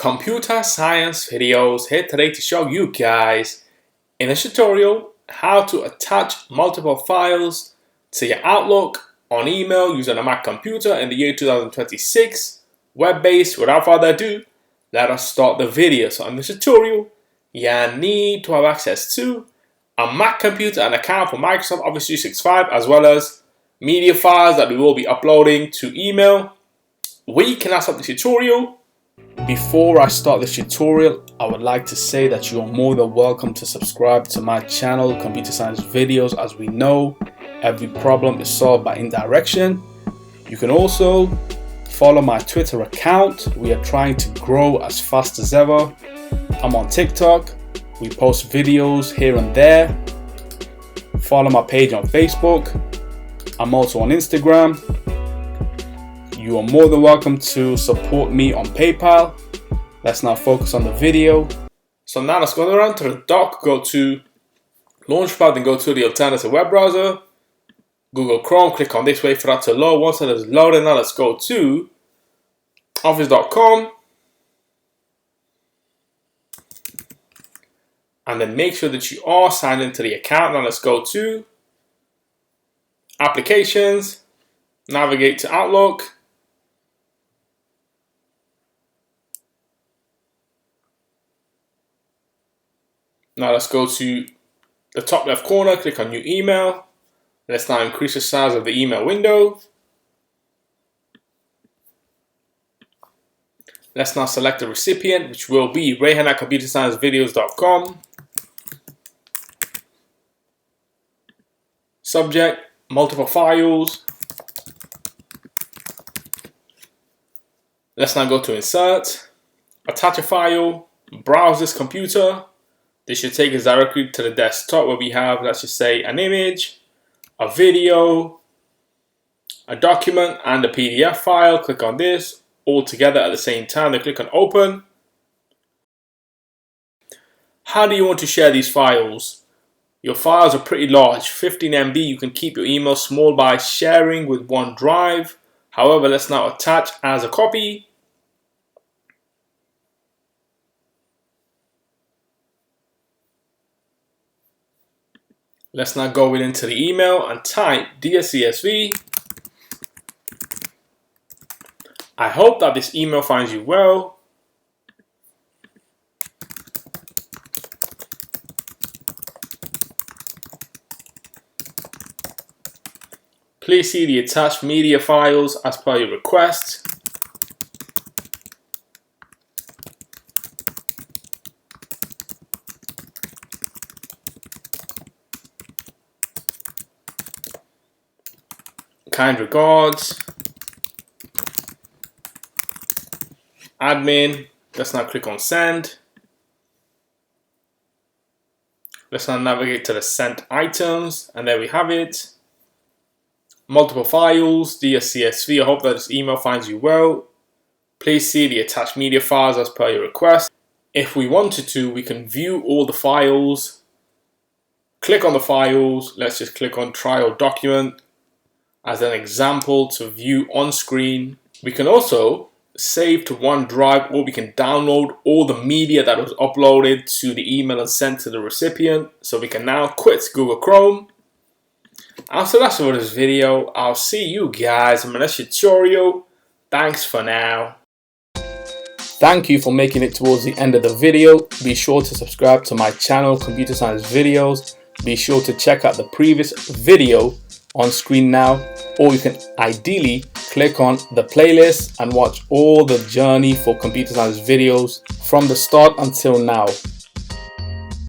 Computer Science Videos here today to show you guys in this tutorial how to attach multiple files to your Outlook on email using a Mac computer in the year 2026, web-based. Without further ado, let us start the video. So in this tutorial, you need to have access to a Mac computer, an account for Microsoft Office 365, as well as media files that we will be uploading to email. We can now start the tutorial. Before I start this tutorial, I would like to say that you are more than welcome to subscribe to my channel, Computer Science Videos. As we know, every problem is solved by indirection. You can also follow my Twitter account. We are trying to grow as fast as ever. I'm on TikTok. We post videos here and there. Follow my page on Facebook. I'm also on Instagram. You are more than welcome to support me on PayPal. Let's now focus on the video. So now let's go around to the dock, go to Launchpad and go to the alternative web browser. Google Chrome, click on this, wait for that to load. Once it is loaded, now let's go to office.com. And then make sure that you are signed into the account. Now let's go to Applications, navigate to Outlook. Now let's go to the top left corner, click on New Email. Let's now increase the size of the email window. Let's now select the recipient, which will be Rayhan at ComputerScienceVideos.com. Subject, multiple files. Let's now go to Insert, attach a file, browse this computer. This should take us directly to the desktop where we have, let's just say, an image, a video, a document, and a PDF file. Click on this all together at the same time. Then click on Open. How do you want to share these files? Your files are pretty large, 15 MB. You can keep your email small by sharing with OneDrive. However, let's now attach as a copy. Let's now go into the email and type Dear CSV. I hope that this email finds you well. Please see the attached media files as per your request. Kind regards, admin. Let's now click on send. Let's now navigate to the sent items, and there we have it. Multiple files, Dear CSV. I hope that this email finds you well. Please see the attached media files as per your request. If we wanted to, we can view all the files. Click on the files. Let's just click on trial document as an example to view on screen. We can also save to OneDrive, or we can download all the media that was uploaded to the email and sent to the recipient. So we can now quit Google Chrome. And so that's it for this video. I'll see you guys in my next tutorial. Thanks for now. Thank you for making it towards the end of the video. Be sure to subscribe to my channel, Computer Science Videos. Be sure to check out the previous video on screen now, or you can ideally click on the playlist and watch all the journey for Computer Science Videos from the start until now.